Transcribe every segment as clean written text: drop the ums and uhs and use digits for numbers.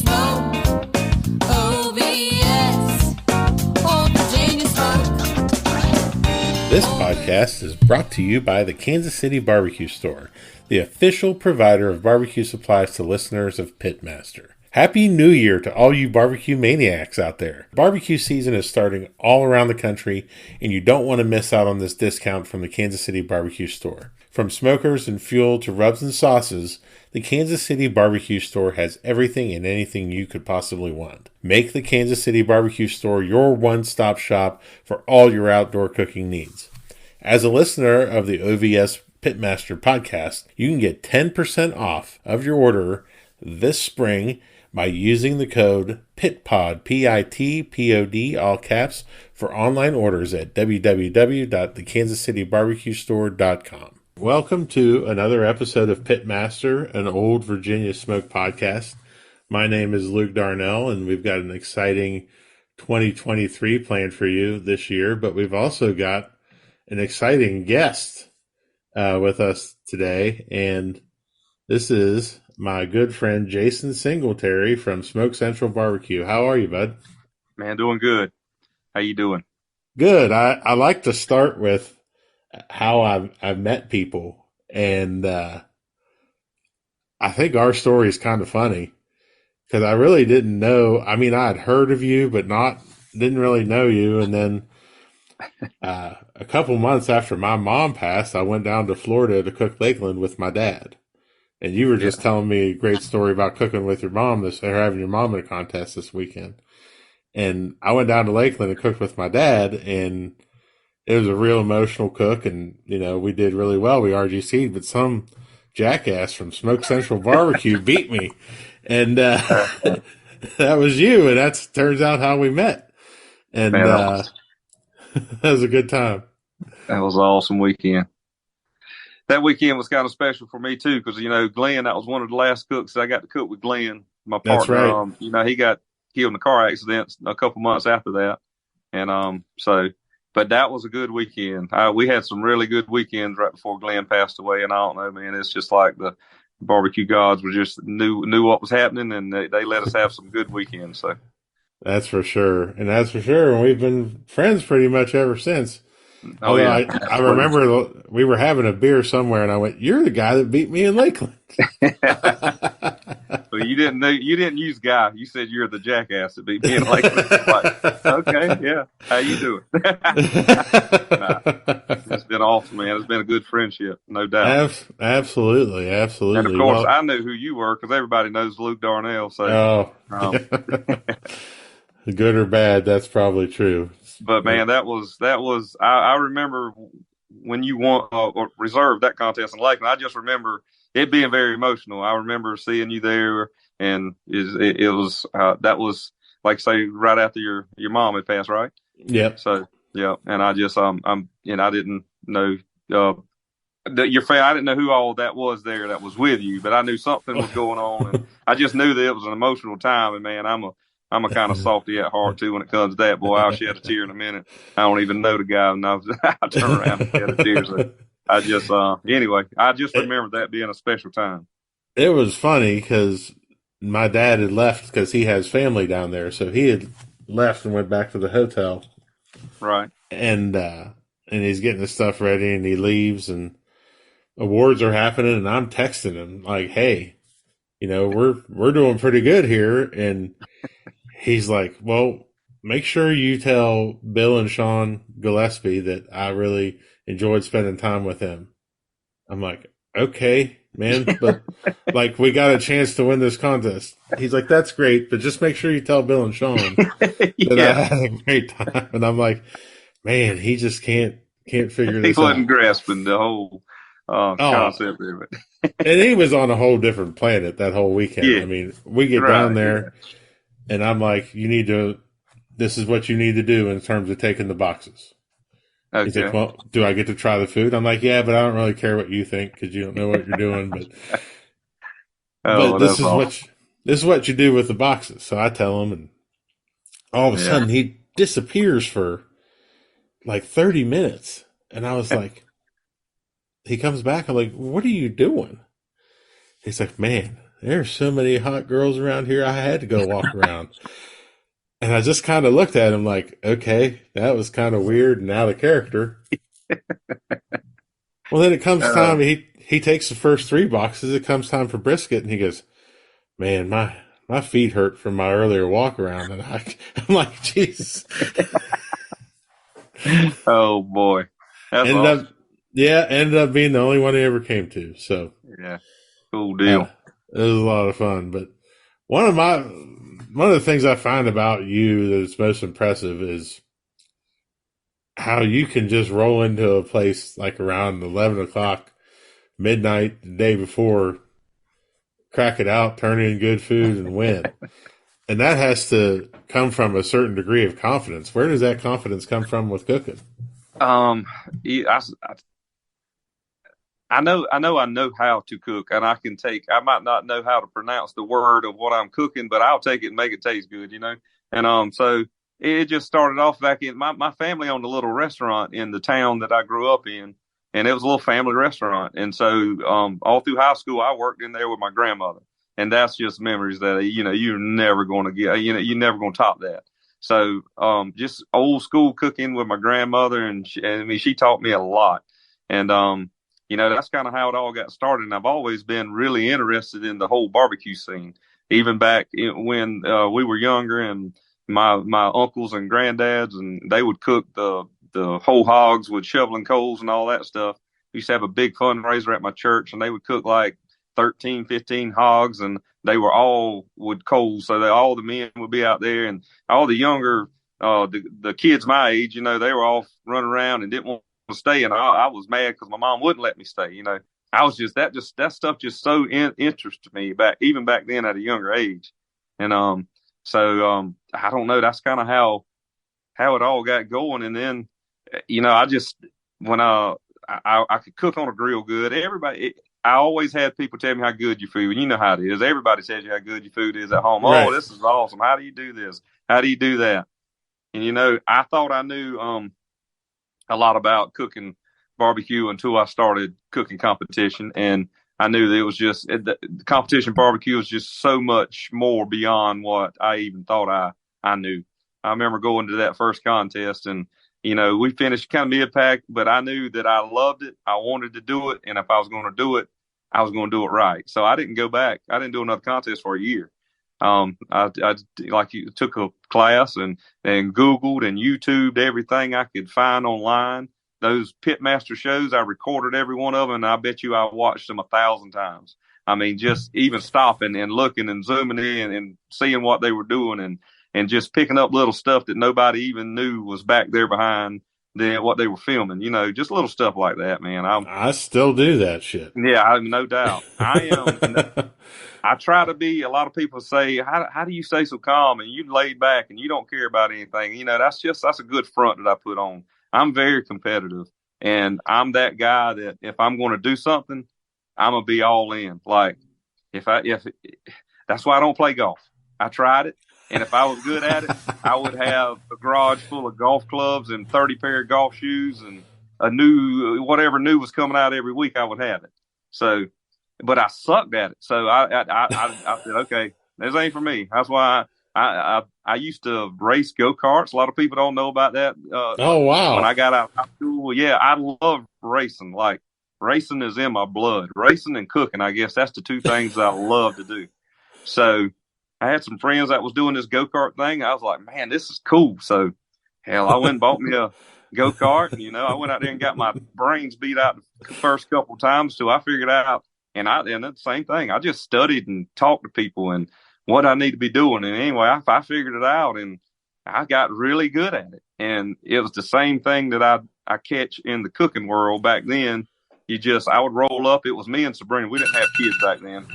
Smoke. OVS. Old Virginia Smoke. This podcast is brought to you by the Kansas City Barbecue Store, the official provider of barbecue supplies to listeners of Pitmaster. Happy New Year to all you barbecue maniacs out there. Barbecue season is starting all around the country, and you don't want to miss out on this discount from the Kansas City Barbecue Store. From smokers and fuel to rubs and sauces, the Kansas City Barbecue Store has everything and anything you could possibly want. Make the Kansas City Barbecue Store your one-stop shop for all your outdoor cooking needs. As a listener of the OVS Pitmaster podcast, you can get 10% off of your order this spring by using the code PITPOD, P-I-T-P-O-D, all caps, for online orders at www.thekansascitybarbecuestore.com. Welcome to another episode of Pitmaster, an old Virginia smoke podcast. My name is Luke Darnell, and we've got an exciting 2023 planned for you this year, but we've also got an exciting guest with us today, and this is my good friend Jason Singletary from Smoke Central BBQ. How are you, bud? Man, doing good. How you doing? Good. I like to start with how I've met people, and I think our story is kind of funny because I really didn't know. I mean, I had heard of you, but didn't really know you. And then a couple months after my mom passed, I went down to Florida to cook Lakeland with my dad. And you were just telling me a great story about cooking with your mom or having your mom in a contest this weekend. And I went down to Lakeland and cooked with my dad, and it was a real emotional cook. And, you know, we did really well. We RGC'd, but some jackass from Smoke Central BBQ beat me. And that was you. And that turns out how we met. And Man, that was a good time. that was an awesome weekend. That weekend was kind of special for me too, because Glenn, that was one of the last cooks I got to cook with Glenn, my partner. That's right. He got killed in a car accident a couple months after that, and but that was a good weekend. We had some really good weekends right before Glenn passed away, and I don't know, man, it's just like the barbecue gods were just knew what was happening, and they let us have some good weekends. So that's for sure, and we've been friends pretty much ever since. Oh, yeah. I remember we were having a beer somewhere, and I went, "You're the guy that beat me in Lakeland." Well, you didn't use guy. You said you're the jackass that beat me in Lakeland. Like, okay, yeah. How you doing? Nah, it's been awesome, man. It's been a good friendship, no doubt. Absolutely. And of course, I knew who you were because everybody knows Luke Darnell. So, good or bad, that's probably true. But man, that was. I remember when you won or reserved that contest in Lakeland. I just remember it being very emotional. I remember seeing you there, and it was that was like say right after your mom had passed, right? Yep. So yeah, and I just I didn't know your family. I didn't know who all that was there that was with you, but I knew something was going on, and I just knew that it was an emotional time. And man, I'm a kind of softy at heart too when it comes to that. Boy, I'll shed a tear in a minute. I don't even know the guy, and I'll turn around and shed a tear. So I just anyway, I just remember that being a special time. It was funny because my dad had left because he has family down there, so he had left and went back to the hotel. Right. And he's getting his stuff ready, and he leaves, and awards are happening, and I'm texting him like, "Hey, we're doing pretty good here," and he's like, "Well, make sure you tell Bill and Sean Gillespie that I really enjoyed spending time with him." I'm like, "Okay, man, but like we got a chance to win this contest." He's like, "That's great, but just make sure you tell Bill and Sean that I had a great time." And I'm like, "Man, he just can't figure this out." He wasn't grasping the whole concept of it. And he was on a whole different planet that whole weekend. Yeah. I mean, we get down there. Yeah. And I'm like, this is what you need to do in terms of taking the boxes. Okay. He's like, "Well, do I get to try the food?" I'm like, "Yeah, but I don't really care what you think because you don't know what you're doing." But, this is what you do with the boxes. So I tell him, and all of a sudden he disappears for like 30 minutes. And I was like, he comes back. I'm like, "What are you doing?" He's like, "Man, there's so many hot girls around here. I had to go walk around. And I just kind of looked at him like, okay, that was kind of weird and out of character. Well, then it comes Uh, time. He takes the first 3 boxes. It comes time for brisket, and he goes, "Man, my feet hurt from my earlier walk around." And I'm like, "Jesus." oh boy, that's ended awesome. up, yeah, ended up being the only one he ever came to. So, Yeah, cool deal. it was a lot of fun. But one of my one of the things I find about you that's most impressive is how you can just roll into a place like around 11 o'clock, midnight, the day before, crack it out, turn in good food, and win. And that has to come from a certain degree of confidence. Where does that confidence come from with cooking? Yeah, I know how to cook, and I can take. I might not know how to pronounce the word of what I'm cooking, but I'll take it and make it taste good, you know. And so it just started off back in my family owned a little restaurant in the town that I grew up in, and it was a little family restaurant. And so all through high school, I worked in there with my grandmother, and that's just memories that you're never going to get. You're never going to top that. So just old school cooking with my grandmother, and I mean, she taught me a lot, and that's kind of how it all got started. And I've always been really interested in the whole barbecue scene, even back when we were younger, and my uncles and granddads, and they would cook the whole hogs with shoveling coals and all that stuff. We used to have a big fundraiser at my church, and they would cook like 13, 15 hogs, and they were all with coals, so that all the men would be out there, and all the younger the kids my age, they were all running around and didn't want to stay, and I was mad because my mom wouldn't let me stay. I was that stuff just so interested me even back then at a younger age, and I don't know. That's kind of how it all got going, and then I just when I could cook on a grill good. I always had people tell me how good your food. You know how it is. Everybody tells you how good your food is at home. Oh, Right. this is awesome. How do you do this? How do you do that? And I thought I knew a lot about cooking barbecue until I started cooking competition, and I knew that it was just the competition barbecue was just so much more beyond what I even thought I knew. I remember going to that first contest, and we finished kind of mid pack, but I knew that I loved it. I wanted to do it, and if I was going to do it, I was going to do it right. So I didn't go back. I didn't do another contest for a year. I like you took a class and Googled and YouTubed everything I could find online. Those Pitmaster shows, I recorded every one of them, and I bet you I watched them 1,000 times. I mean, just even stopping and looking and zooming in and seeing what they were doing, and just picking up little stuff that nobody even knew was back there behind what they were filming. Just little stuff like that, man. I still do that shit. Yeah, no doubt. I am. I try to be. A lot of people say, "How do you stay so calm and you laid back and you don't care about anything?" That's a good front that I put on. I'm very competitive, and I'm that guy that if I'm going to do something, I'm gonna be all in. Like if that's why I don't play golf. I tried it, and if I was good at it, I would have a garage full of golf clubs and 30 pair of golf shoes and whatever new was coming out every week. I would have it. So. But I sucked at it, so I said, okay, this ain't for me. That's why I used to race go-karts. A lot of people don't know about that. Oh, When wow. I got out of high school, yeah, I love racing. Like racing is in my blood. Racing and cooking, I guess that's the two things that I love to do. So I had some friends that was doing this go-kart thing. I was like, man, this is cool. So hell, I went and bought me a go-kart. I went out there and got my brains beat out the first couple of times till I figured out. And the same thing. I just studied and talked to people and what I need to be doing. And anyway, I figured it out, and I got really good at it. And it was the same thing that I catch in the cooking world back then. I would roll up. It was me and Sabrina. We didn't have kids back then.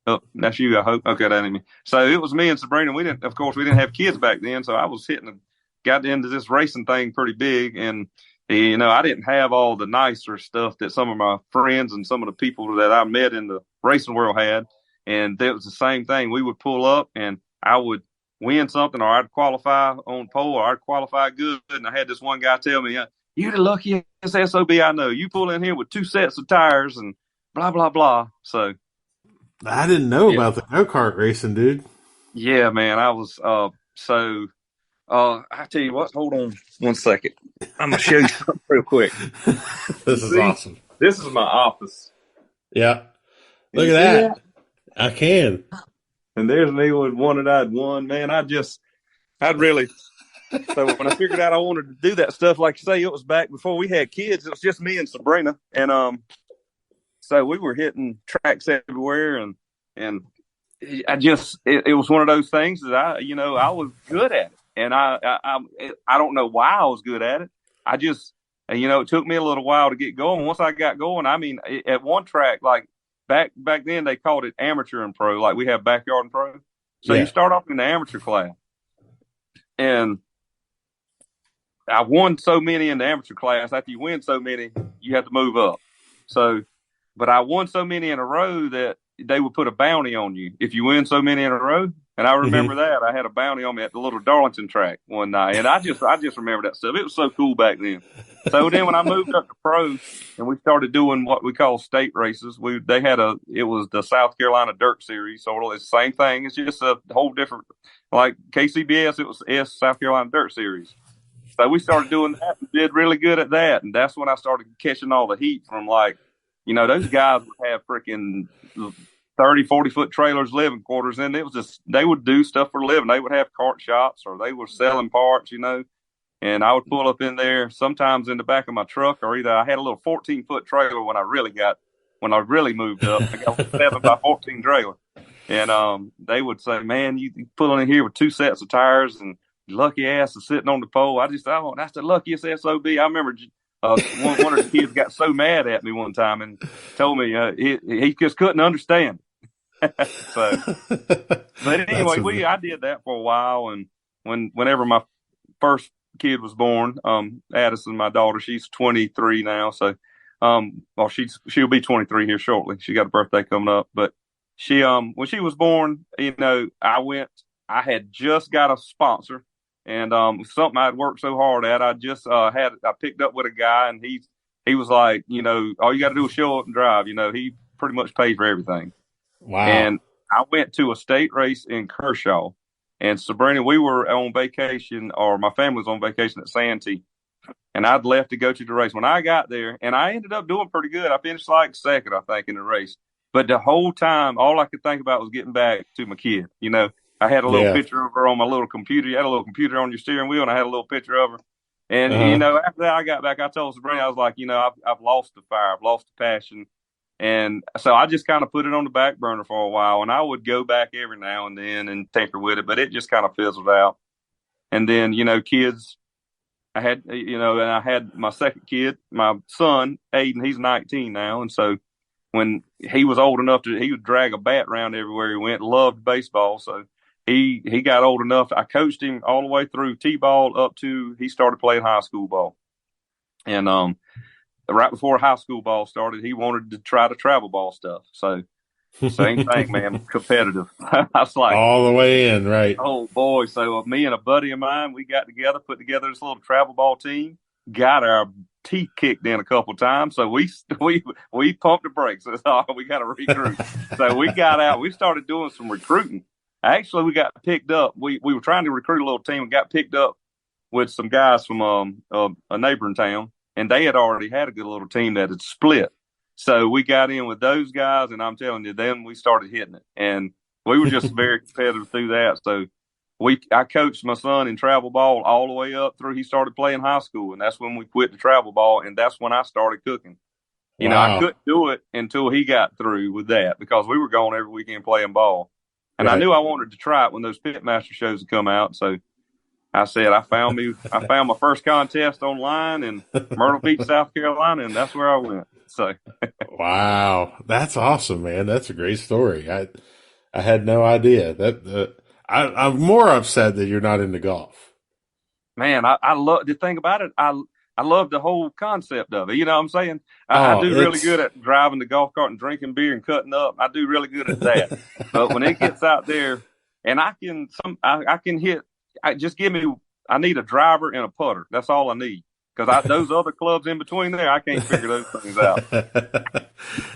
Oh, that's you, I hope. Okay, that ain't me. So it was me and Sabrina. We didn't have kids back then. So I was got into this racing thing pretty big. And I didn't have all the nicer stuff that some of my friends and some of the people that I met in the racing world had. And that was the same thing. We would pull up and I would win something, or I'd qualify on pole, or I'd qualify good. And I had this one guy tell me, "You're the luckiest SOB I know. You pull in here with 2 sets of tires and blah, blah, blah." So I didn't know Yeah, about the go-kart racing, dude. yeah, man. I was so I tell you what. Hold on one second. I'm gonna show you something real quick. You This is see, awesome. this is my office. Yeah. Can Look you at see that? that. I can. And there's me with one that I'd won. Man, I'd really. So when I figured out I wanted to do that stuff, like you say, it was back before we had kids. It was just me and Sabrina, and so we were hitting tracks everywhere, and it was one of those things that I was good at it, and I don't know why I was good at it. I just it took me a little while to get going. Once I got going, I mean, at one track, like back then they called it amateur and pro, like we have backyard and pro. So you Yeah. start off in the amateur class, and I won so many in the amateur class. After you win so many, you have to move up. So, but I won so many in a row that they would put a bounty on you if you win so many in a row. And I Hmm. remember that I had a bounty on me at the little Darlington track one night, and I just remember that stuff. It was so cool back then. So then when I moved up to pro and we started doing what we call state races, it was the South Carolina Dirt Series, sort of the same thing. It's just a whole different, like KCBS, it was South Carolina Dirt Series. So we started doing that and did really good at that. And that's when I started catching all the heat from those guys would have freaking 30, 40-foot trailers, living quarters. And it was just, they would do stuff for a living. They would have cart shops or they were selling parts. And I would pull up in there sometimes in the back of my truck, or either I had a little 14-foot trailer when I really moved up. I got a 7x14 trailer. And they would say, man, you pulling in here with two sets of tires and lucky ass is sitting on the pole. That's the luckiest SOB. I remember one of the kids got so mad at me one time and told me he just couldn't understand. So, but That's anyway, I did that for a while. And whenever my first kid was born, Addison, my daughter, she's 23 now. So, well, she'll be 23 here shortly. She got a birthday coming up, but when she was born, I had just got a sponsor, and something I'd worked so hard at. I picked up with a guy, and he was like, all you got to do is show up and drive. He pretty much paid for everything. wow. And I went to a state race in Kershaw, and Sabrina, we were on vacation, or my family was on vacation at Santee, and I'd left to go to the race. When I got there, and I ended up doing pretty good. I finished like second, I think, in the race. But the whole time, all I could think about was getting back to my kid. I had a little Yeah. picture of her on my little computer. You had a little computer on your steering wheel, and I had a little picture of her. And Uh-huh. after that, I got back. I told Sabrina, I was like, I've lost the fire, I've lost the passion, and so I just kind of put it on the back burner for a while. And I would go back every now and then and tinker with it, but it just kind of fizzled out. And then kids. And I had my second kid, my son, Aiden, he's 19 now. And so when he was old enough he would drag a bat around everywhere he went, loved baseball. So he got old enough. I coached him all the way through T-ball up to he started playing high school ball. And right before high school ball started, he wanted to try the travel ball stuff. So same thing, man, competitive. I was like, All the way in, right? oh boy! So me and a buddy of mine, we got together, put together this little travel ball team. Got our teeth kicked in a couple of times, so we pumped the brakes. That's all. We got to recruit. So we got out. We started doing some recruiting. Actually, we got picked up. We were trying to recruit a little team and got picked up with some guys from a neighboring town, and they had already had a good little team that had split. So we got in with those guys, and I'm telling you, then we started hitting it, and we were just very competitive through that. So I coached my son in travel ball all the way up through he started playing high school, and that's when we quit the travel ball, and that's when I started cooking. I Wow. couldn't do it until he got through with that because we were going every weekend playing ball, and I Right. knew I wanted to try it when those Pitmaster shows would come out. So I said I found my first contest online in Myrtle Beach, South Carolina, and that's where I went. So Wow. That's awesome, man. That's a great story. I had no idea I'm more upset that you're not into golf. man, I love the thing about it. I love the whole concept of it. You know what I'm saying? I Oh, do really good it's at driving the golf cart and drinking beer and cutting up. I do really good at that. But when it gets out there, and I can hit. Just give me. I need a driver and a putter. That's all I need. because those other clubs in between there, I can't figure those things out.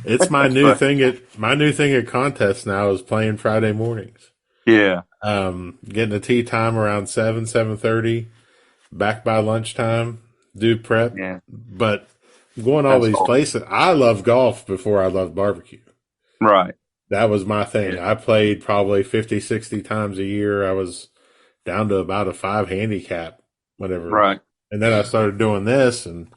It's my new thing at contests now is playing Friday mornings. Yeah. Getting a tee time around 7:30, back by lunchtime, do prep. Yeah. But going all these places, I love golf before I loved barbecue. Right. That was my thing. Yeah. I played probably 50, 60 times a year. I was down to about a 5 handicap, whatever. Right. And then I started doing this, and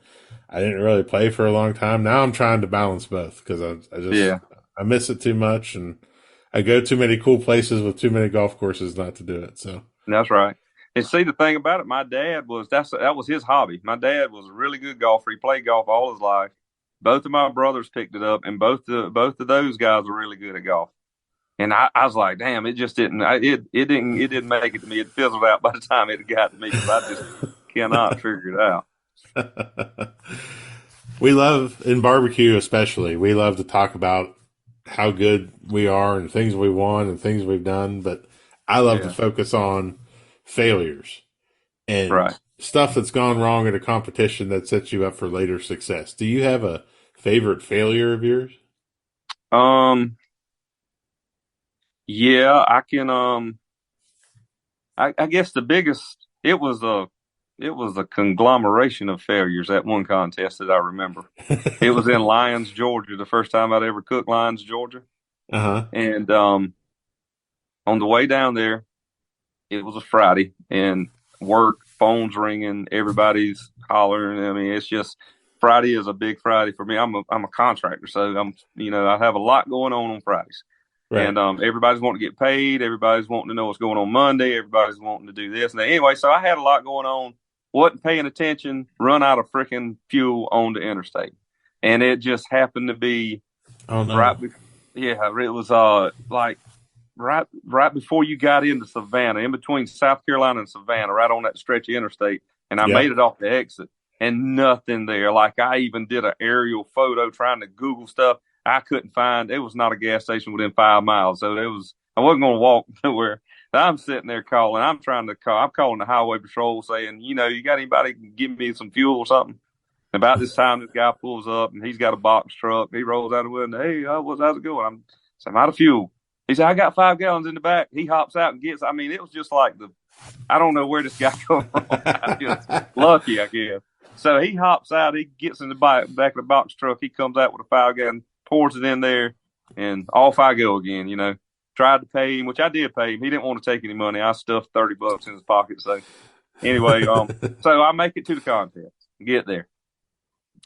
I didn't really play for a long time. Now I'm trying to balance both because I miss it too much, and I go too many cool places with too many golf courses not to do it. So that's right. And see, the thing about it, my dad that was his hobby. My dad was a really good golfer. He played golf all his life. Both of my brothers picked it up, and both of those guys were really good at golf. And I was like, damn, it just didn't. It didn't make it to me. It fizzled out by the time it got to me because I just cannot figure it out. We love, in barbecue especially, we love to talk about how good we are and things we won and things we've done. But I love to focus on failures and stuff that's gone wrong at a competition that sets you up for later success. Do you have a favorite failure of yours? Yeah, I can. I guess the biggest it was a conglomeration of failures at one contest that I remember. It was in Lyons, Georgia, the first time I'd ever cooked Lyons, Georgia. And on the way down there, it was a Friday, and work, phones ringing, everybody's hollering. I mean, it's just Friday is a big Friday for me. I'm a contractor, so I have a lot going on Fridays. Right. And everybody's wanting to get paid. Everybody's wanting to know what's going on Monday. Everybody's wanting to do this. And anyway, so I had a lot going on. Wasn't paying attention. Run out of freaking fuel on the interstate, and it just happened to be right. It was like right before you got into Savannah, in between South Carolina and Savannah, right on that stretch of interstate. And I made it off the exit, and nothing there. Like I even did an aerial photo trying to Google stuff. I couldn't find. It was not a gas station within 5 miles, so I wasn't going to walk nowhere. I'm sitting there calling. I'm calling the highway patrol, saying, you got anybody can give me some fuel or something? About this time, this guy pulls up, and he's got a box truck. He rolls out the window. Hey, how's it going? I'm out of fuel. He said, I got 5 gallons in the back. He hops out and gets. I mean, it was just like I don't know where this guy come from. I'm just lucky, I guess. So he hops out. He gets in the back of the box truck. He comes out with a 5 gallon. Pours it in there, and off I go again. Tried to pay him, which I did pay him. He didn't want to take any money. I stuffed $30 in his pocket. So anyway, so I make it to the contest. I get there.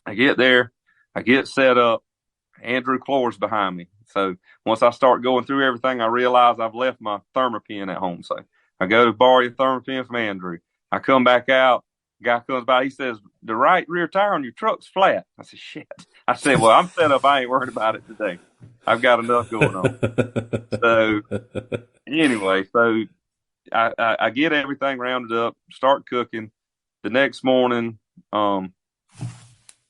I get set up. Andrew Clore's behind me. So once I start going through everything, I realize I've left my thermopin at home. So I go to borrow a thermopin from Andrew. I come back out. Guy comes by. He says, the right rear tire on your truck's flat. I said, shit. I said, well, I'm set up. I ain't worried about it today. I've got enough going on. So anyway, I get everything rounded up, start cooking. The next morning, I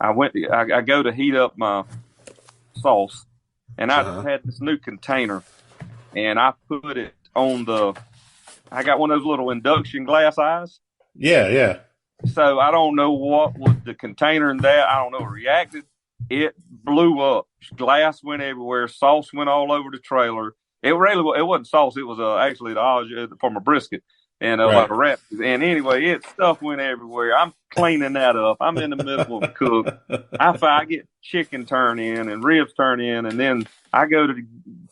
go to heat up my sauce, and I had this new container, and I put it on I got one of those little induction glass eyes. Yeah. So I don't know what was the container in that. I don't know. It reacted. It blew up. Glass went everywhere. Sauce went all over the trailer. It wasn't sauce. It was actually the au jus for my brisket and like a wrap. And anyway, stuff went everywhere. I'm cleaning that up. I'm in the middle of the cook. I get chicken turn in and ribs turn in, and then I go to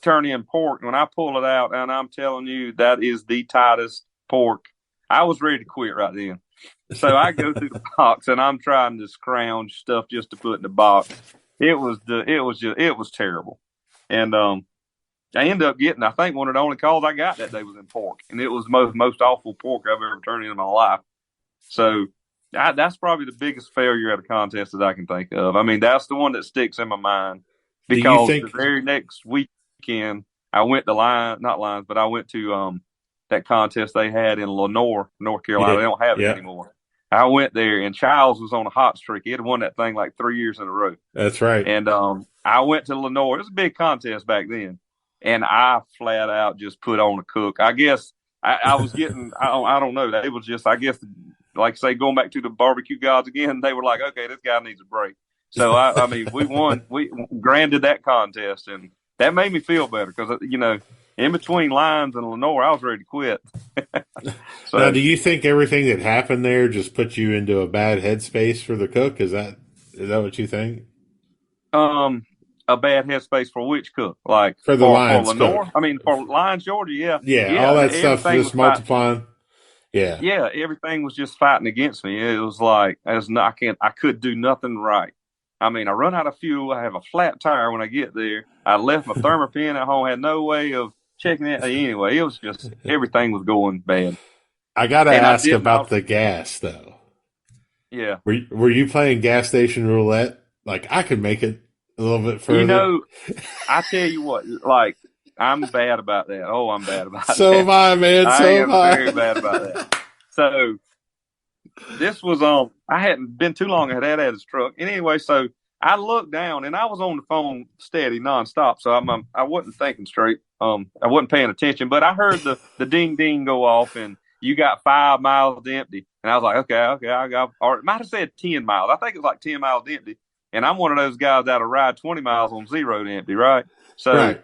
turn in pork. When I pull it out, and I'm telling you, that is the tightest pork. I was ready to quit right then. So I go through the box, and I'm trying to scrounge stuff just to put in the box. It was terrible. And I ended up getting, I think one of the only calls I got that day was in pork, and it was the most awful pork I've ever turned in my life. So that's probably the biggest failure at a contest that I can think of. I mean, that's the one that sticks in my mind because the very next weekend I went to I went to that contest they had in Lenoir, North Carolina. Yeah. They don't have it anymore. I went there, and Childs was on a hot streak. He had won that thing like 3 years in a row. That's right. And I went to Lenoir. It was a big contest back then, and I flat out just put on a cook. I guess I was getting I don't know. It was just, I guess, like say, going back to the barbecue gods again, they were like, okay, this guy needs a break. So I mean, we won, we granted that contest, and that made me feel better because in between Lyons and Lenore, I was ready to quit. Now, So do you think everything that happened there just put you into a bad headspace for the cook? Is that what you think? a bad headspace for which cook? Like For the for Lions cook. Lenore? I mean, for Lyons, Georgia, yeah, Yeah, yeah. all that stuff Everything just was fighting. multiplying. Yeah. Yeah, everything was just fighting against me. It was like I could do nothing right. I mean, I run out of fuel. I have a flat tire when I get there. I left my thermopin at home. Had no way of checking it anyway. It was just everything was going bad. I got to And I ask didn't. about the gas, though. Yeah. Were you playing gas station roulette? Like, I could make it a little bit further. I tell you what, like, I'm bad about that. Oh, I'm bad about So that. am I, man. I So am am I. very bad about that. So this was I hadn't been too long. I had his truck. And anyway, so I looked down and I was on the phone steady nonstop. So I wasn't thinking straight. I wasn't paying attention, but I heard the ding ding go off and you got 5 miles empty. And I was like, okay, I got, or it might have said 10 miles. I think it was like 10 miles empty. And I'm one of those guys that'll ride 20 miles on 0 to empty, right? So Right.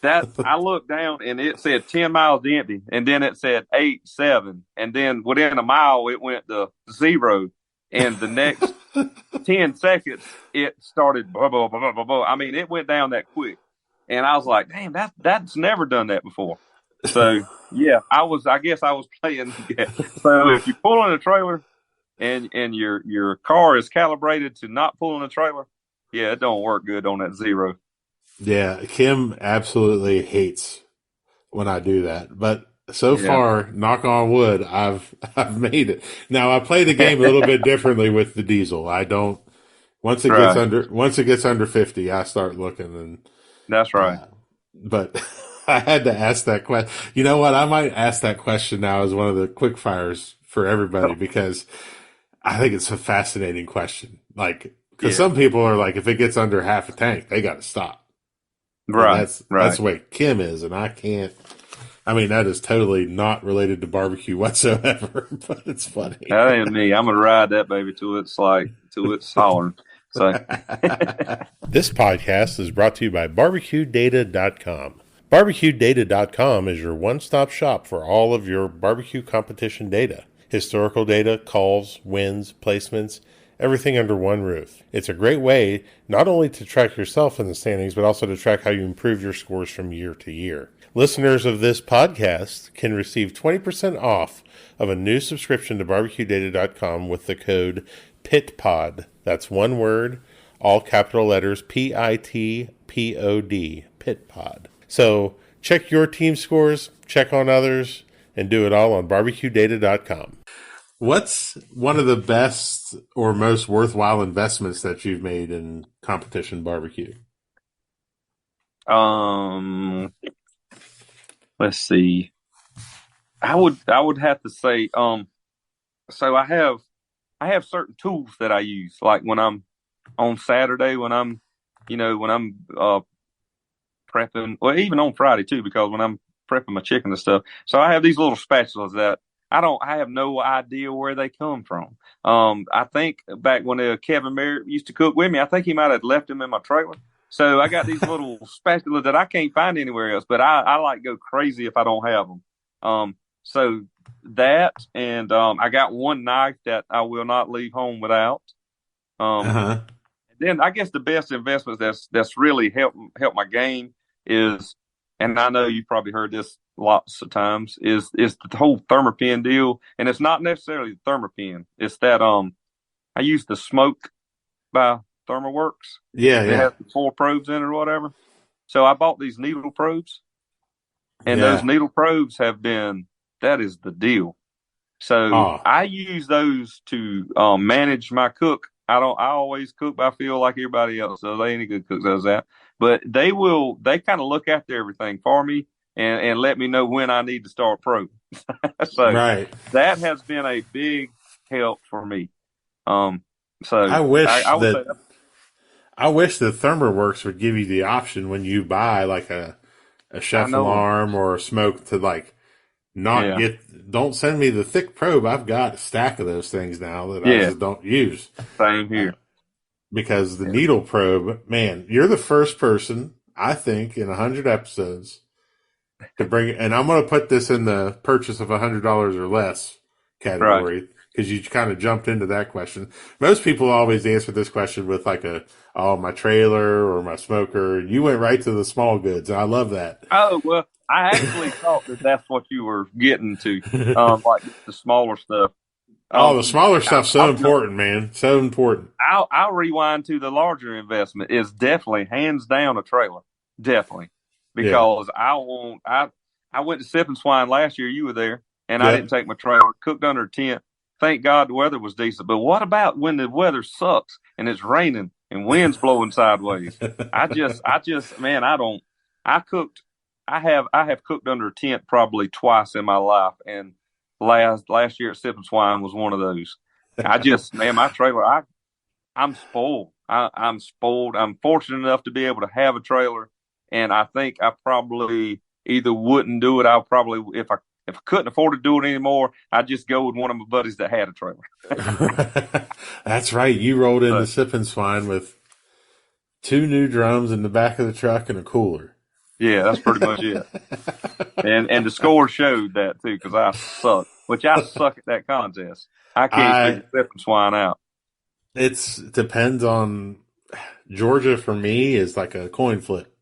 that I looked down and it said 10 miles to empty, and then it said 8, 7, and then within a mile it went to 0, and the next 10 seconds it started blah, blah, blah, blah, blah, blah. I mean, it went down that quick, and I was like, damn, that's never done that before. So yeah, I guess I was playing. So if you pull in a trailer and your car is calibrated to not pull in a trailer, yeah, it don't work good on that 0. Yeah, Kim absolutely hates when I do that. But so far, knock on wood, I've made it. Now I play the game a little bit differently with the diesel. I don't once it gets under 50, I start looking and That's right. but I had to ask that question. You know what? I might ask that question now as one of the quick fires for everybody because I think it's a fascinating question. Like, because some people are like, if it gets under half a tank, they got to stop. Right. That's the way Kim is, and I can't. I mean, that is totally not related to barbecue whatsoever, but it's funny. That ain't me. I'm gonna ride that baby till it's hollering. So this podcast is brought to you by BarbecueData.com. BarbecueData.com is your one-stop shop for all of your barbecue competition data. Historical data, calls, wins, placements, everything under one roof. It's a great way not only to track yourself in the standings, but also to track how you improve your scores from year to year. Listeners of this podcast can receive 20% off of a new subscription to BarbecueData.com with the code PITPOD. That's one word, all capital letters, PITPOD, PITPOD. So check your team scores, check on others, and do it all on BarbecueData.com. What's one of the best or most worthwhile investments that you've made in competition barbecue? let's see. I would have to say so I have certain tools that I use, like when I'm on Saturday, when I'm prepping, well, even on Friday too, because when I'm prepping my chicken and stuff. So I have these little spatulas that I have no idea where they come from. I think back when Kevin Merritt used to cook with me, I think he might have left them in my trailer. So I got these little spatulas that I can't find anywhere else, but I like go crazy if I don't have them. So that, and I got one knife that I will not leave home without. Then I guess the best investments that's really helped my game is, and I know you've probably heard this lots of times, is the whole thermopin deal. And it's not necessarily the thermopin. It's that I use the Smoke by ThermoWorks. Yeah, It has the 4 probes in it or whatever. So I bought these needle probes, and those needle probes that is the deal. So I use those to manage my cook. I always cook by feel like everybody else does. Any good cook does that. But they kind of look after everything for me and let me know when I need to start probing. So that has been a big help for me. So I wish I wish the ThermoWorks would give you the option when you buy like a chef alarm or a smoke to like not get. Don't send me the thick probe. I've got a stack of those things now that I just don't use. Same here. Because the needle probe, man, you're the first person, I think, in 100 episodes to bring it. And I'm going to put this in the purchase of $100 or less category because you kind of jumped into that question. Most people always answer this question with like my trailer or my smoker. You went right to the small goods. And I love that. Oh, well, I actually thought that that's what you were getting to, like the smaller stuff. The smaller stuff's so important, man. So important. I'll rewind to the larger investment. Is definitely hands down a trailer, definitely, because I went to Sip and Swine last year. You were there, and I didn't take my trailer. Cooked under a tent. Thank God the weather was decent. But what about when the weather sucks and it's raining and wind's blowing sideways? I have cooked under a tent probably twice in my life, and last year at Sip and Swine was one of those. My trailer, I'm spoiled. I'm spoiled. I'm fortunate enough to be able to have a trailer, and I think I probably either wouldn't do it. I'll probably, if I couldn't afford to do it anymore, I'd just go with one of my buddies that had a trailer. That's right. You rolled into Sip and Swine with 2 new drums in the back of the truck and a cooler. Yeah, that's pretty much it. And the score showed that too, because I suck. Which I suck at that contest. I can't figure Sip and Swine out. It depends on Georgia. For me, is like a coin flip.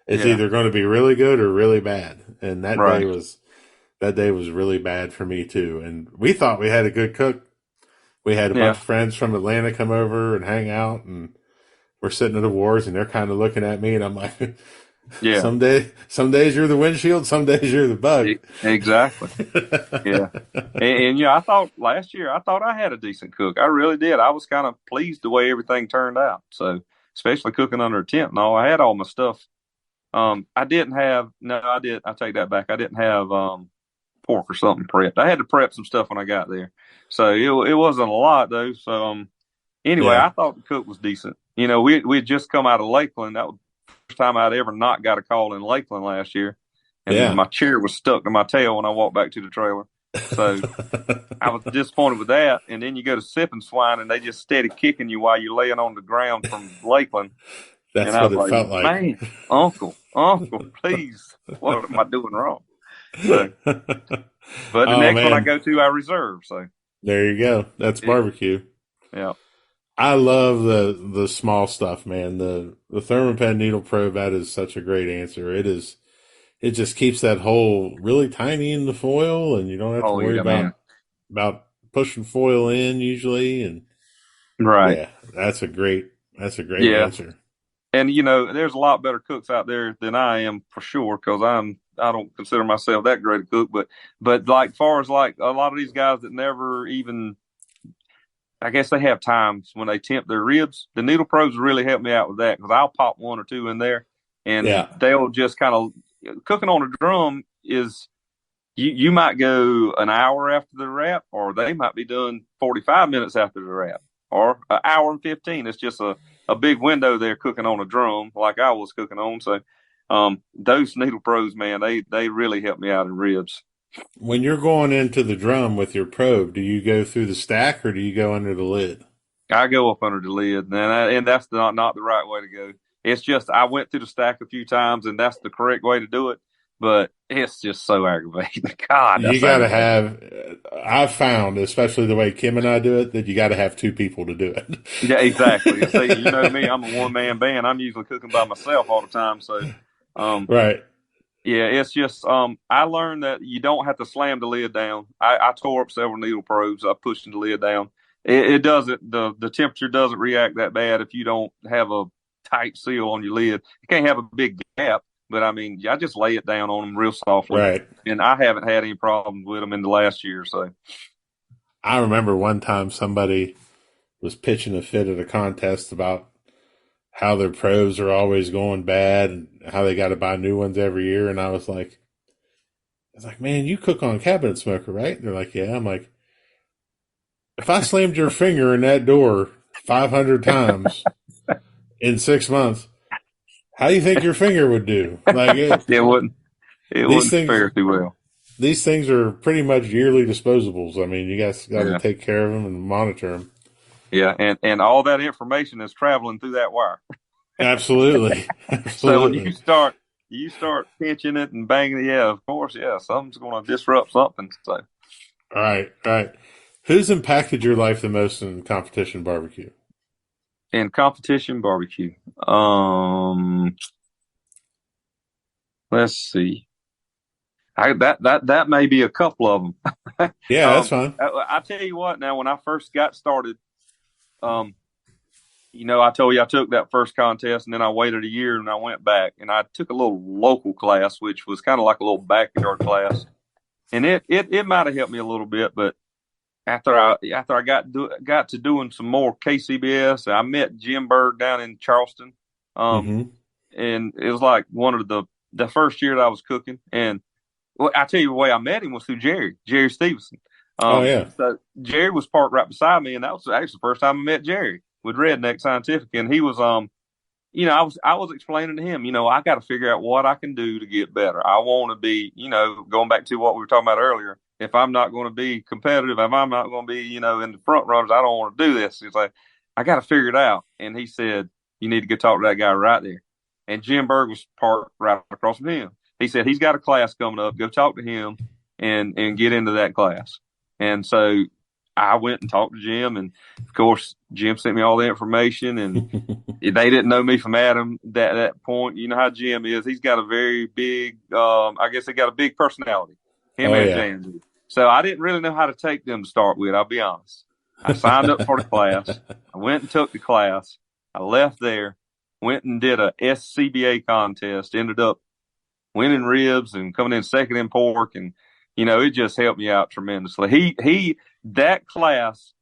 It's either going to be really good or really bad, and that day was really bad for me too. And we thought we had a good cook. We had a bunch of friends from Atlanta come over and hang out, and we're sitting at the wars, and they're kind of looking at me, and I'm like. Yeah. Some days you're the windshield, some days you're the bug. Exactly. Yeah. And I thought last year, I had a decent cook. I really did. I was kind of pleased the way everything turned out. So, especially cooking under a tent and all, I had all my stuff. I take that back. I didn't have pork or something prepped. I had to prep some stuff when I got there. So it wasn't a lot though. So anyway, I thought the cook was decent. We had just come out of Lakeland. That was first time I'd ever not got a call in Lakeland last year. And my chair was stuck to my tail when I walked back to the trailer. So I was disappointed with that. And then you go to Sip and Swine and they just steady kicking you while you're laying on the ground from Lakeland. That's what it felt like. Man, Uncle, please, what am I doing wrong? So, but the next one I go to, I reserve. So there you go. That's barbecue. Yeah. I love the small stuff, man. The Thermopen needle probe, that is such a great answer. It just keeps that hole really tiny in the foil, and you don't have to worry about pushing foil in usually. And that's a great answer. And there's a lot better cooks out there than I am for sure, because I don't consider myself that great a cook. But like far as like a lot of these guys that never even. I guess they have times when they temp their ribs. The needle probes really help me out with that, because I'll pop 1 or 2 in there, and they'll just kind of cooking on a drum is you might go an hour after the wrap, or they might be done 45 minutes after the wrap, or an hour and 15. It's just a big window there cooking on a drum like I was cooking on. So those needle probes, man, they really help me out in ribs. When you're going into the drum with your probe, do you go through the stack or do you go under the lid? I go up under the lid, and that's not the right way to go. It's just I went through the stack a few times, and that's the correct way to do it. But it's just so aggravating. God, you got to have. I've found, especially the way Kim and I do it, that you got to have 2 people to do it. Yeah, exactly. See, you know me, I'm a one-man band. I'm usually cooking by myself all the time. So, right. Yeah, it's just I learned that you don't have to slam the lid down. I tore up several needle probes. I pushed the lid down. It doesn't the temperature doesn't react that bad if you don't have a tight seal on your lid. You can't have a big gap, but I mean, I just lay it down on them real softly. Right. And I haven't had any problems with them in the last year. So I remember one time somebody was pitching a fit at a contest about how their probes are always going bad and how they got to buy new ones every year. And I was like, man, you cook on cabinet smoker, right? And they're like, yeah. I'm like, if I slammed your finger in that door 500 times in 6 months, how do you think your finger would do? Like it wouldn't fare too well. these things are pretty much yearly disposables. I mean, you guys got to Yeah. take care of them and monitor them. Yeah. And all that information is traveling through that wire. Absolutely, So when absolutely. you start pinching it and banging it, yeah, of course, yeah, something's going to disrupt something. So Right, right. Who's impacted your life the most in competition barbecue? in competition barbecue, um, let's see. That may be a couple of them. Yeah, that's fine. I tell you what. Now, when I first got started, um, I told you I took that first contest, and then I waited a year, and I went back, and I took a little local class, which was kind of like a little backyard class, and it might have helped me a little bit. But after I got to doing some more KCBS, I met Jim Berg down in Charleston, um, Mm-hmm. and it was like one of the first year that I was cooking, and well, I tell you the way I met him was through Jerry Stevenson. Oh yeah. So Jerry was parked right beside me, and that was actually the first time I met Jerry with Redneck Scientific, and he was I was explaining to him, I got to figure out what I can do to get better. I want to be, going back to what we were talking about earlier. If I'm not going to be competitive, if I'm not going to be, in the front runners, I don't want to do this. He's like, I got to figure it out. And he said, you need to go talk to that guy right there. And Jim Berg was parked right across from him. He said, he's got a class coming up. Go talk to him and get into that class. And so I went and talked to Jim, and of course, Jim sent me all the information, and they didn't know me from Adam that point. You know how Jim is. He's got a very big, I guess he got a big personality, him Oh and yeah. James. So I didn't really know how to take them to start with, I'll be honest. I signed up for the class. I went and took the class. I left there, went and did a SCBA contest, ended up winning ribs and coming in second in pork. And, it just helped me out tremendously. That class,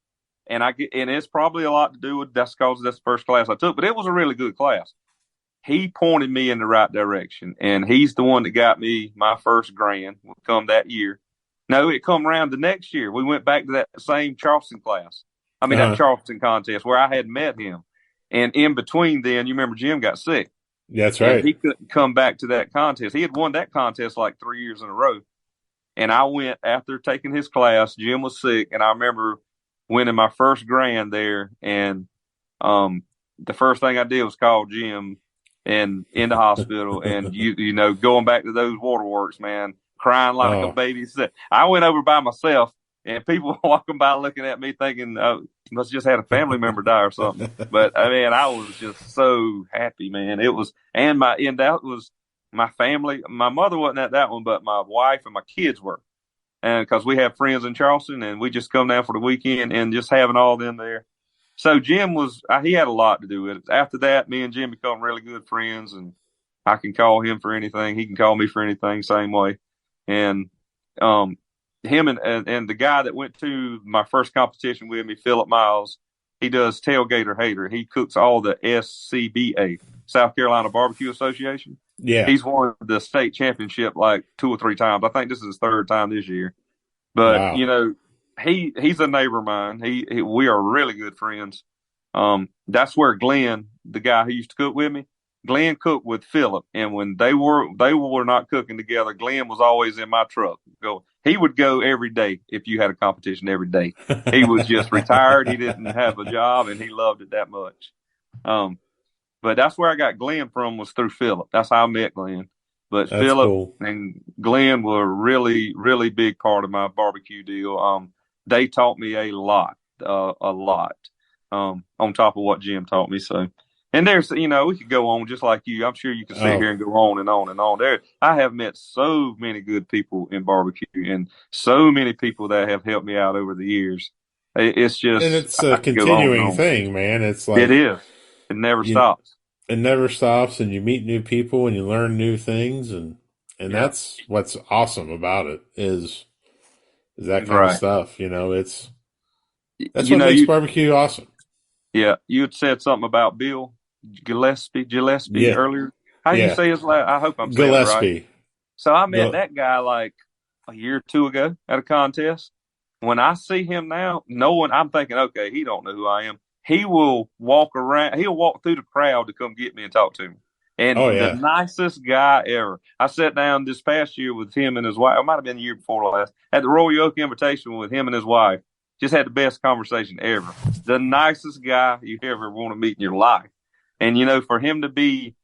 and it's probably a lot to do with that's because that's the first class I took, but it was a really good class. He pointed me in the right direction, and he's the one that got me my first grand come that year. No, it come around the next year. We went back to that same Charleston class. I mean, that Uh-huh. Charleston contest where I had met him. And in between then, you remember Jim got sick, That's and right. he couldn't come back to that contest. He had won that contest like 3 years in a row. And I went after taking his class. Jim was sick, and I remember winning my first grand there. And the first thing I did was call Jim and in the hospital, and going back to those waterworks, man, crying like a Oh. baby. I went over by myself, and people walking by looking at me thinking, oh, must have just had a family member die or something. But I mean, I was just so happy, man. It was, and that was my family. My mother wasn't at that one, but my wife and my kids were. And because we have friends in Charleston, and we just come down for the weekend, and just having all them there. So Jim he had a lot to do with it. After that, me and Jim become really good friends, and I can call him for anything. He can call me for anything, same way. And him and the guy that went to my first competition with me, Philip Miles, he does Tailgater Hater. He cooks all the SCBA, South Carolina Barbecue Association. Yeah. He's won the state championship like 2 or 3 times. I think this is his third time this year. But Wow. he's a neighbor of mine. We are really good friends. That's where Glenn, the guy who used to cook with me, Glenn cooked with Philip, and when they were not cooking together, Glenn was always in my truck. He would go every day if you had a competition every day. He was just retired. He didn't have a job, and he loved it that much. But that's where I got Glenn from, was through Philip. That's how I met Glenn. But That's Philip cool. and Glenn were a really, really big part of my barbecue deal. They taught me a lot, on top of what Jim taught me. So, and there's, we could go on just like you. I'm sure you can sit Oh. here and go on and on and on. I have met so many good people in barbecue, and so many people that have helped me out over the years. It's just, And it's a I could go on and continuing on. thing, man. It's It like is. It never you stops. it never stops, and you meet new people and you learn new things, and Yeah. that's what's awesome about it is that kind of Right. stuff. That's You what know, makes you barbecue awesome. you had said something about Bill Gillespie Yeah. earlier. How do you Yeah. say his last? I hope I'm saying it right. Gillespie. So I met Go, that guy like a year or two ago at a contest. When I see him now, I'm thinking, okay, he don't know who I am. He will walk around. He'll walk through the crowd to come get me and talk to me. and Oh the yeah. nicest guy ever. I sat down this past year with him and his wife. It might have been the year before last. At the Royal Oak Invitation with him and his wife. Just had the best conversation ever. The nicest guy you ever want to meet in your life. And for him to be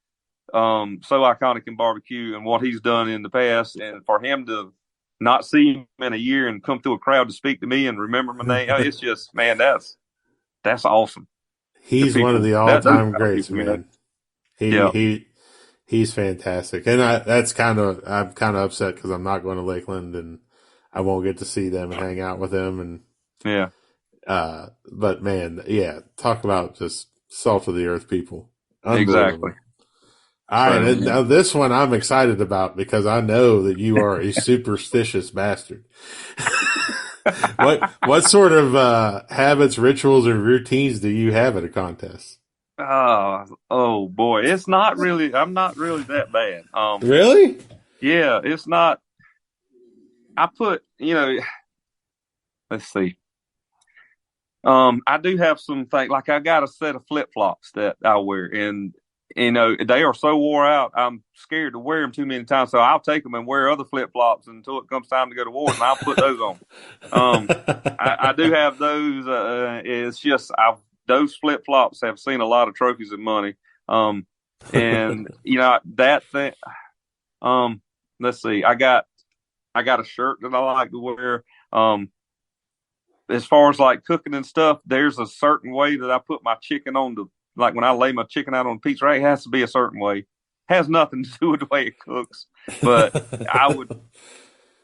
so iconic in barbecue and what he's done in the past, and for him to not see him in a year and come through a crowd to speak to me and remember my name, it's just, man, that's awesome. The He's one of people, the those all-time kind of greats, people, man. Yeah, He's fantastic, and I'm kind of upset because I'm not going to Lakeland and I won't get to see them and hang out with them. And yeah, but man, yeah, talk about just salt of the earth people, exactly. unbelievable. All right, So and now this one I'm excited about because I know that you are a superstitious bastard. What sort of habits, rituals, or routines do you have at a contest? oh boy, it's not really. I'm not really that bad. Really? Yeah, it's not. I put, let's see. I do have some things, like I got a set of flip flops that I wear, and they are so wore out. I'm scared to wear them too many times, so I'll take them and wear other flip flops until it comes time to go to wars, and I'll put those on. I do have those. It's just those flip flops have seen a lot of trophies and money. And that thing. Let's see. I got a shirt that I like to wear. As far as like cooking and stuff, there's a certain way that I put my chicken on like when I lay my chicken out on the pizza, it has to be a certain way. Has nothing to do with the way it cooks, but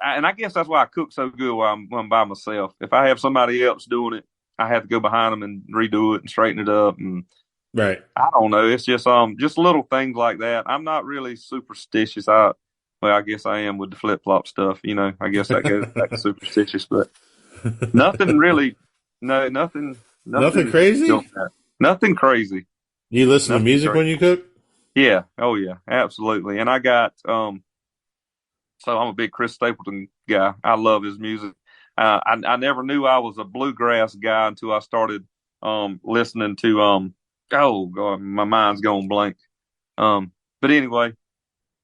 and I guess that's why I cook so good when I'm by myself. If I have somebody else doing it, I have to go behind them and redo it and straighten it up. And Right. I don't know. It's just little things like that. I'm not really superstitious. I guess I am with the flip flop stuff. I guess that goes back to superstitious, but nothing really. No, nothing. Nothing crazy? Nothing crazy. You listen to music when you cook? Yeah. Oh yeah, absolutely. And I got so I'm a big Chris Stapleton guy. I love his music. I never knew I was a bluegrass guy until I started listening to oh God, my mind's going blank. But anyway,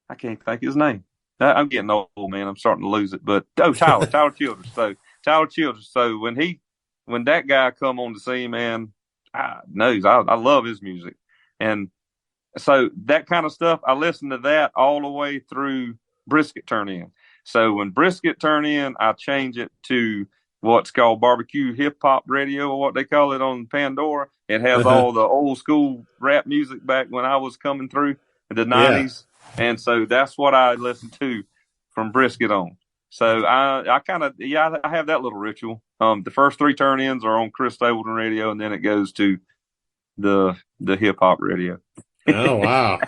I can't think his name. I'm getting old, man. I'm starting to lose it. But Tyler Childers. So Tyler Childers. So when that guy come on the scene, man, I love his music. And so that kind of stuff, I listen to that all the way through brisket turn in. So when brisket turn in, I change it to what's called barbecue hip hop radio, or what they call it on Pandora. It has all the old school rap music back when I was coming through in the 90s. And so that's what I listen to from brisket on. So I kind of, I have that little ritual. The first three turn ins are on Chris Stapleton radio, and then it goes to the hip hop radio. Oh wow!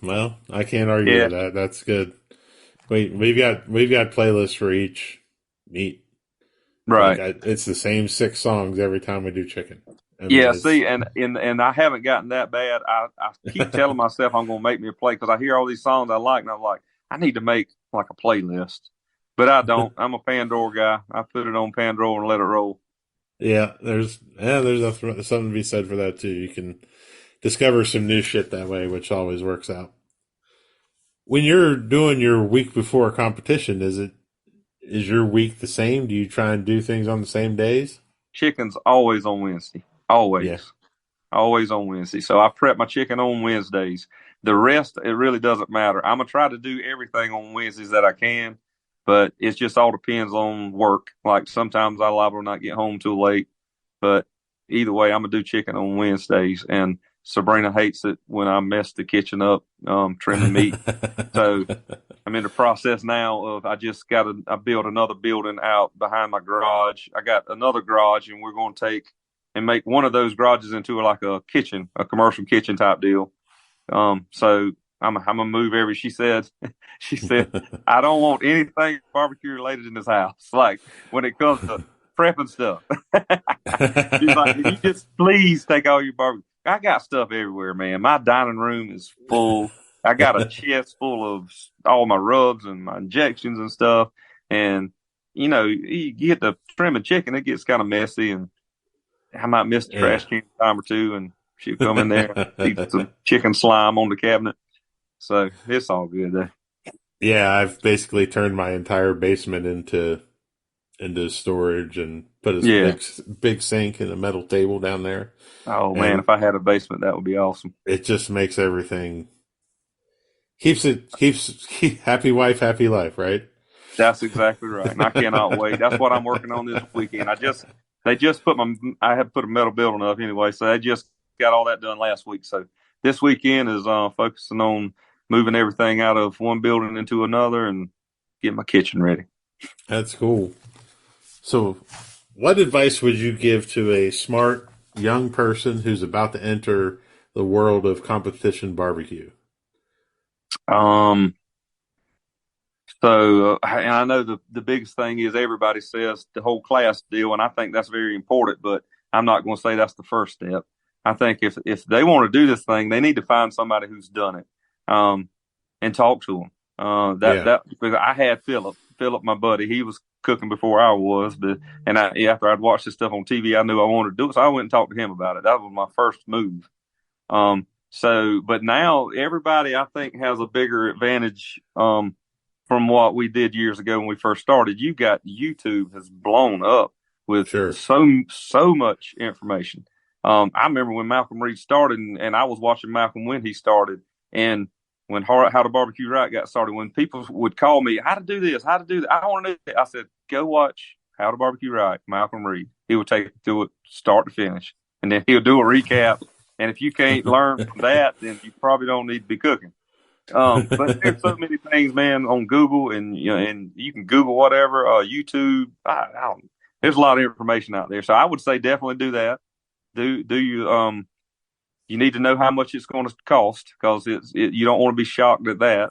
Well, I can't argue with that. That's good. We've got playlists for each meat. Right. It's the same 6 songs every time we do chicken. See, and I haven't gotten that bad. I keep telling myself I'm going to make me a play because I hear all these songs I like, and I'm like, I need to make like a playlist. But I don't. I'm a Pandora guy. I put it on Pandora and let it roll. Yeah, there's something to be said for that too. You can discover some new shit that way, which always works out. When you're doing your week before a competition, is your week the same? Do you try and do things on the same days? Chicken's always on Wednesday. Always. Yeah. Always on Wednesday. So I prep my chicken on Wednesdays. The rest, it really doesn't matter. I'm going to try to do everything on Wednesdays that I can, but it just all depends on work. Like sometimes I liable to not get home too late, but either way, I'm going to do chicken on Wednesdays. And Sabrina hates it when I mess the kitchen up, trimming meat. So I'm in the process now of, I built another building out behind my garage. I got another garage, and we're going to take and make one of those garages into like a kitchen, a commercial kitchen type deal. So I'm gonna move she said, I don't want anything barbecue related in this house. Like when it comes to prepping stuff, she's like, can you just please take all your barbecue? I got stuff everywhere, man. My dining room is full. I got a chest full of all my rubs and my injections and stuff. And you get to trim a chicken, it gets kind of messy, and I might miss the trash can a time or two, and she'll come in there, eat some chicken slime on the cabinet. So it's all good there. Yeah, I've basically turned my entire basement into storage and put a Yeah. big sink and a metal table down there, Oh man, and if I had a basement, that would be awesome. it just makes everything keeps happy wife, happy life, right? That's exactly right, and I cannot wait. That's what I'm working on this weekend. They just put I had put a metal building up anyway, so they just got all that done last week. So this weekend is focusing on moving everything out of one building into another and getting my kitchen ready. That's cool. So, what advice would you give to a smart young person who's about to enter the world of competition barbecue? Um, and I know the biggest thing is everybody says the whole class deal, and I think that's very important. But I'm not going to say that's the first step. I think if they want to do this thing, they need to find somebody who's done it, and talk to them. Yeah. Because I had Philip, my buddy, he was cooking before I was, but after I'd watched this stuff on TV, I knew I wanted to do it, so I went and talked to him about it. That was my first move. But now everybody I think has a bigger advantage. From what we did years ago when we first started. You got YouTube has blown up with Sure. so much information. I remember when Malcolm Reed started, and I was watching Malcolm when he started, and when How to Barbecue Right got started, when people would call me, how to do this, how to do that, I want to do that. I said, go watch How to Barbecue Right, Malcolm Reed. He will take you through it start to finish, and then he'll do a recap. And if you can't learn from that, then you probably don't need to be cooking. But there's so many things, man, on Google, and you can Google whatever, YouTube. I don't, there's a lot of information out there, so I would say definitely do that. You need to know how much it's going to cost, because you don't want to be shocked at that.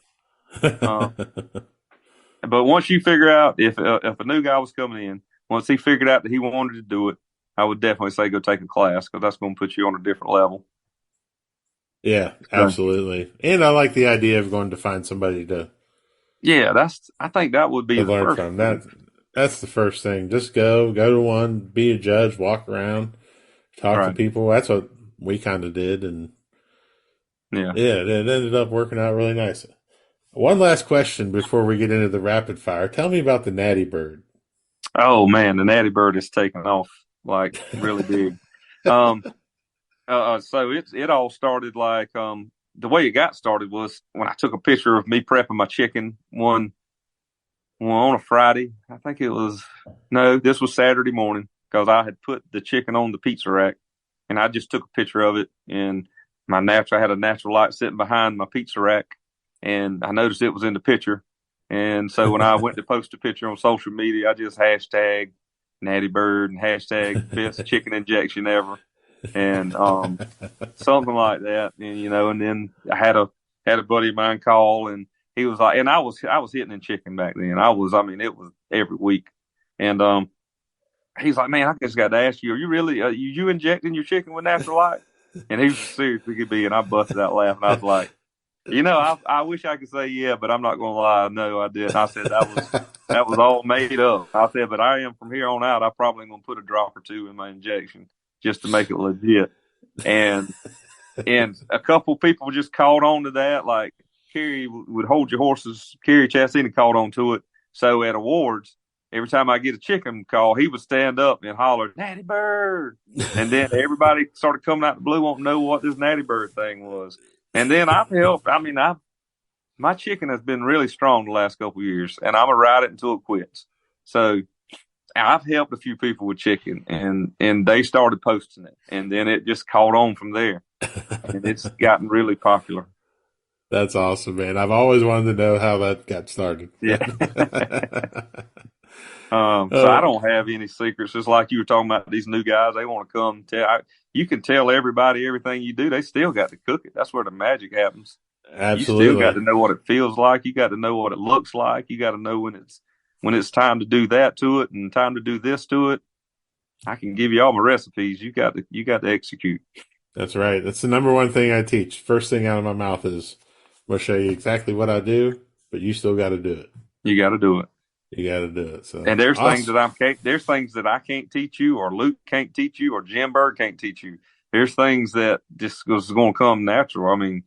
But once you figure out if a new guy was coming in, once he figured out that he wanted to do it, I would definitely say go take a class, because that's going to put you on a different level. Yeah, absolutely. And I like the idea of going to find somebody to I think that would be the learn first from. thing. That's the first thing. Just go to one, be a judge, walk around, talk to Right. people. That's what we kind of did, and Yeah. it ended up working out really nice. One last question before we get into the rapid fire. Tell me about the Natty Bird. Oh man, the Natty Bird is taking off like really big. Um, so it all started the way it got started was when I took a picture of me prepping my chicken one on a Friday. I think it was no, this was Saturday morning, because I had put the chicken on the pizza rack, and I just took a picture of it. And I had a natural light sitting behind my pizza rack, and I noticed it was in the picture. And so when I went to post a picture on social media, I just hashtag Natty Bird and hashtag best chicken injection ever, and something like that. And then I had a buddy of mine call, and he was like, and I was hitting in chicken back then. It was every week, and he's like, man, I just got to ask you, are you really you injecting your chicken with natural light? And he was serious as he could be, and I busted out laughing. I was like, I wish I could say yeah, but I'm not going to lie. No, I didn't. I said that was all made up. I said, but I am from here on out. I probably going to put a drop or two in my injection just to make it legit. And a couple people just caught on to that. Like Kerry would hold your horses. Kerry Chastini caught on to it. So at awards, every time I get a chicken call, he would stand up and holler, Natty Bird. And then everybody started coming out the blue, wanting to know what this Natty Bird thing was. And then I've helped. My chicken has been really strong the last couple of years, and I'm going to ride it until it quits. So I've helped a few people with chicken, and they started posting it, and then it just caught on from there, and it's gotten really popular. That's awesome, man. I've always wanted to know how that got started. Yeah. So I don't have any secrets. Just like you were talking about these new guys, they want to come you can tell everybody everything you do. They still got to cook it. That's where the magic happens. Absolutely. You still got to know what it feels like. You got to know what it looks like. You got to know when it's time to do that to it and time to do this to it. I can give you all my recipes. You got to execute. That's right. That's the number one thing I teach. First thing out of my mouth is, I'm going to show you exactly what I do, but you still got to do it. You got to do it. You got to do it. So, and there's awesome. There's things that I can't teach you, or Luke can't teach you, or Jim Bird can't teach you. There's things that just is going to come natural. I mean,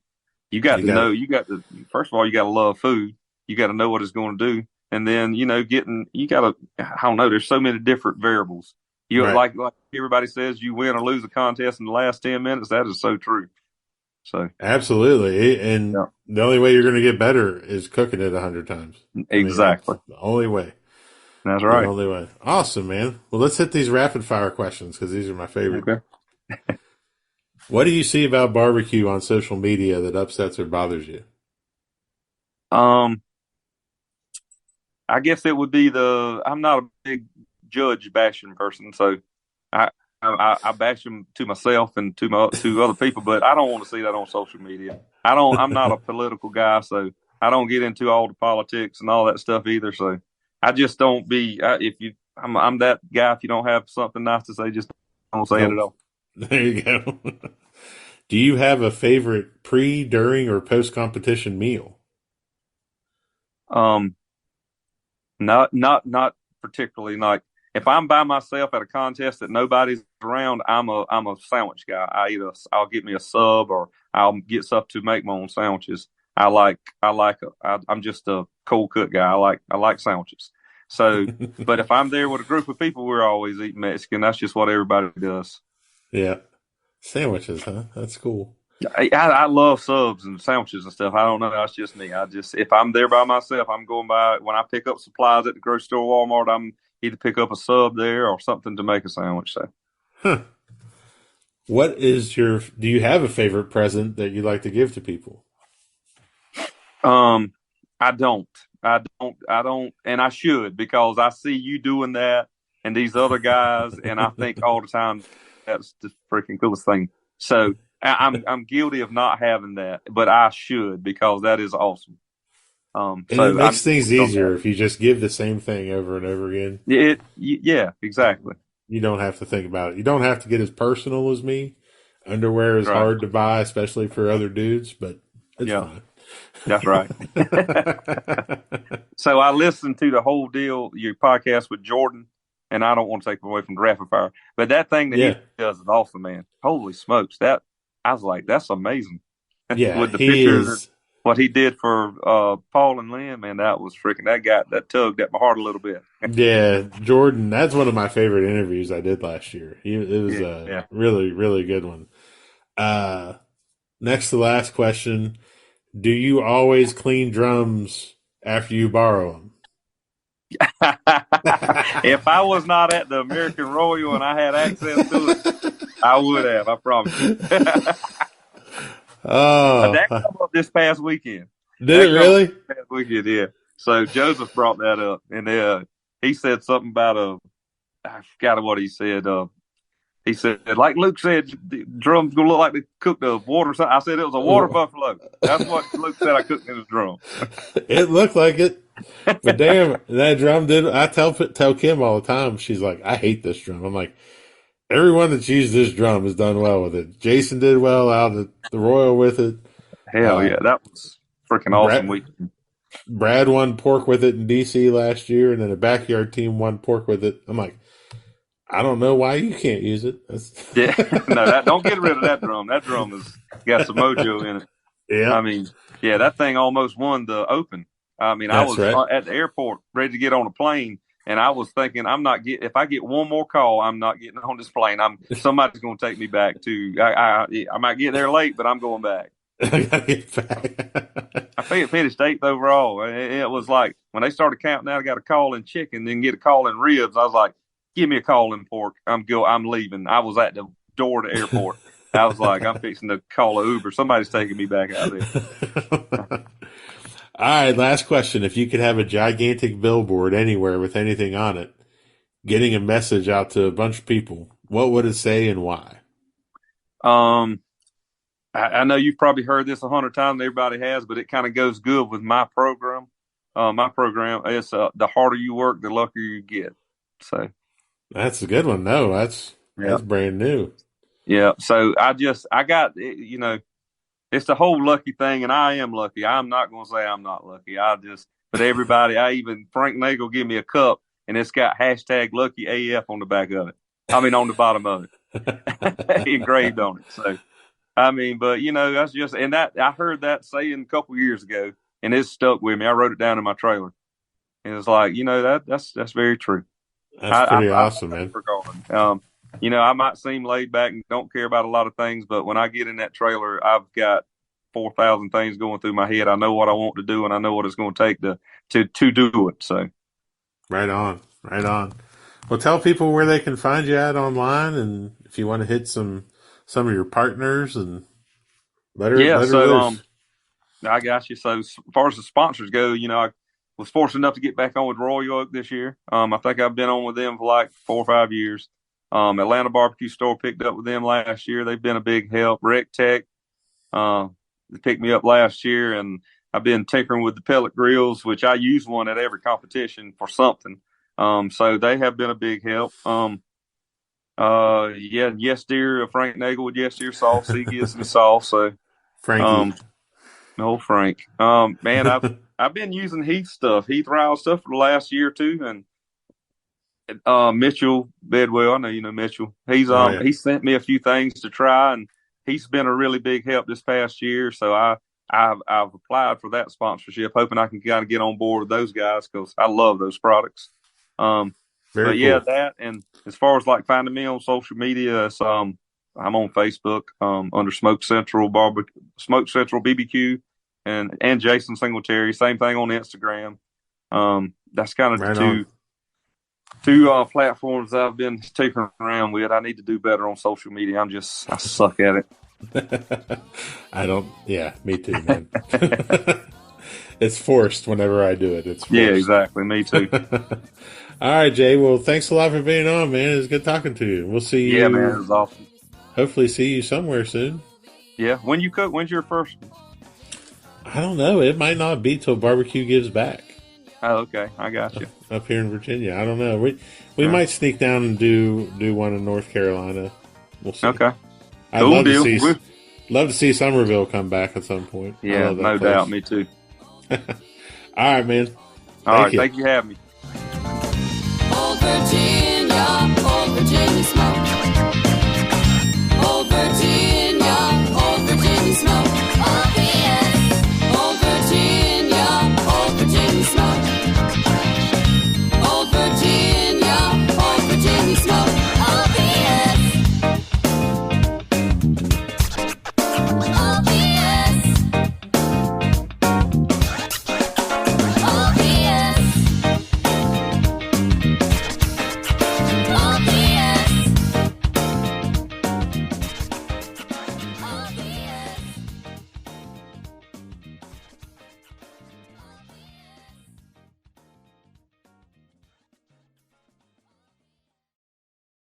You got You to got know, first of all, you got to love food. You got to know what it's going to do. And then, you got to, I don't know, there's so many different variables. You right. like everybody says, you win or lose a contest in the last 10 minutes. That is so true. So, Absolutely. And yeah, the only way you're going to get better is cooking it 100 times. I mean, that's exactly. the only way. That's The right. only way. Awesome, man. Well, let's hit these rapid fire questions because these are my favorite. Okay. What do you see about barbecue on social media that upsets or bothers you? Um, I guess it would be I'm not a big judge bashing person. So I, I bash them to myself and to other people, but I don't want to see that on social media. I'm not a political guy, so I don't get into all the politics and all that stuff either. So I just don't be, I'm that guy. If you don't have something nice to say, just don't say it at Nope. all. There you go. Do you have a favorite pre, during, or post competition meal? Um, not particularly. Like if I'm by myself at a contest that nobody's around, I'm a sandwich guy. I'll get me a sub or I'll get stuff to make my own sandwiches. I'm just a cold cook guy. I like sandwiches. So, but if I'm there with a group of people, we're always eating Mexican. That's just what everybody does. Yeah. Sandwiches, huh? That's cool. I love subs and sandwiches and stuff. I don't know. That's just me. If I'm there by myself, I'm going by when I pick up supplies at the grocery store, Walmart. I'm either pick up a sub there or something to make a sandwich. So, Huh. Do you have a favorite present that you like to give to people? um, I don't, I don't, and I should because I see you doing that and these other guys, and I think all the time that's the freaking coolest thing. So I'm guilty of not having that, but I should because that is awesome. And it So I makes things don't have easier it. if you just give the same thing over and over again. Yeah, exactly. You don't have to think about it. You don't have to get as personal as me. Underwear is Right. hard to buy, especially for other dudes, but it's Yeah, fine. that's right. So I listened to the whole deal, your podcast with Jordan, and I don't want to take away from Rapid Fire, but that thing that he Yeah. does is awesome, man. Holy smokes. I was like, that's amazing. Yeah. With the He pictures and is. what he did for Paul and Lynn, man, that was freaking that tugged at my heart a little bit. Yeah. Jordan, that's one of my favorite interviews I did last year. It was Yeah, a yeah. really, really good one. Uh, Next to last question. Do you always clean drums after you borrow them? If I was not at the American Royal and I had access to it, I would have, I promise you. Oh, That come up this past weekend. did it really? This past weekend, yeah. So Joseph brought that up, and he said something about I forgot what he said. He said, like Luke said, the drum's gonna look like they cooked the water. I said it was a water buffalo. That's what Luke said. I cooked in his drum. It looked like it, but damn, that drum did. I tell Kim all the time. She's like, I hate this drum. I'm like, everyone that's used this drum has done well with it. Jason did well out at the Royal with it. Hell yeah, that was freaking awesome Brad, weekend. Brad won pork with it in DC last year, and then a backyard team won pork with it. I'm like, I don't know why you can't use it. Yeah, no, don't get rid of that drum. That drum has got some mojo in it. Yeah, I mean, yeah, that thing almost won the Open. I mean, I that's was right. at the airport ready to get on a plane, and I was thinking, if I get one more call, I'm not getting on this plane. Somebody's going to take me back to. I might get there late, but I'm going back. I gotta get back. I think it finished eighth overall. It was like when they started counting out, I got a call in chicken, then get a call in ribs. I was like, give me a call in pork. I'm leaving. I was at the door to the airport. I was like, I'm fixing to call an Uber. Somebody's taking me back out there. All right, last question. If you could have a gigantic billboard anywhere with anything on it, getting a message out to a bunch of people, what would it say and why? I know you've probably heard this 100 times. Everybody has, but it kind of goes good with my program. My program is the harder you work, the luckier you get. So That's a good one. No, that's yeah, brand new. yeah. So I got it's the whole lucky thing, and I am lucky. I'm not going to say I'm not lucky. But everybody, Frank Nagel give me a cup, and it's got hashtag Lucky AF on the back of it. I mean, on the bottom of it, engraved on it. So I mean, but that's just, and that I heard that saying a couple years ago, and it's stuck with me. I wrote it down in my trailer, and it's like, that's very true. That's pretty I awesome, man. regarding. I might seem laid back and don't care about a lot of things, but when I get in that trailer, I've got 4,000 things going through my head. I know what I want to do, and I know what it's going to take to do it. So, right on, right on. Well, tell people where they can find you at online, and if you want to hit some of your partners and let her loose. I got you. So as far as the sponsors go, I was fortunate enough to get back on with Royal Oak this year. I think I've been on with them for like 4 or 5 years. Atlanta Barbecue Store picked up with them last year. They've been a big help. Rec Tech, they picked me up last year, and I've been tinkering with the pellet grills, which I use one at every competition for something. So they have been a big help. Yes Deer, Frank Nagel with Yes Deer sauce. He gives me sauce. So, Frankie. No, Frank. Man, I've been using Heath Ryle stuff for the last year or two, and Mitchell Bedwell. I know you know Mitchell. He's he sent me a few things to try, and he's been a really big help this past year. So I've applied for that sponsorship, hoping I can kind of get on board with those guys because I love those products. Very cool. That, and as far as like finding me on social media, it's, I'm on Facebook under Smoke Central BBQ and Jason Singletary. Same thing on Instagram. That's kind of the two platforms I've been tinkering around with. I need to do better on social media. I suck at it. Me too, man. It's forced whenever I do it. It's forced. Yeah, exactly. Me too. All right, Jay. Well, thanks a lot for being on, man. It was good talking to you. We'll see you. Yeah, man. It was awesome. Hopefully see you somewhere soon. Yeah. When you cook, when's your first? I don't know. It might not be till barbecue gives back. Oh, okay. I got you. Up here in Virginia. I don't know. We might sneak down and do one in North Carolina. We'll see. Okay. I'd love to see Somerville come back at some point. Yeah, no doubt. Me too. All right, man. All right. Thank you for having me. Old Virginia.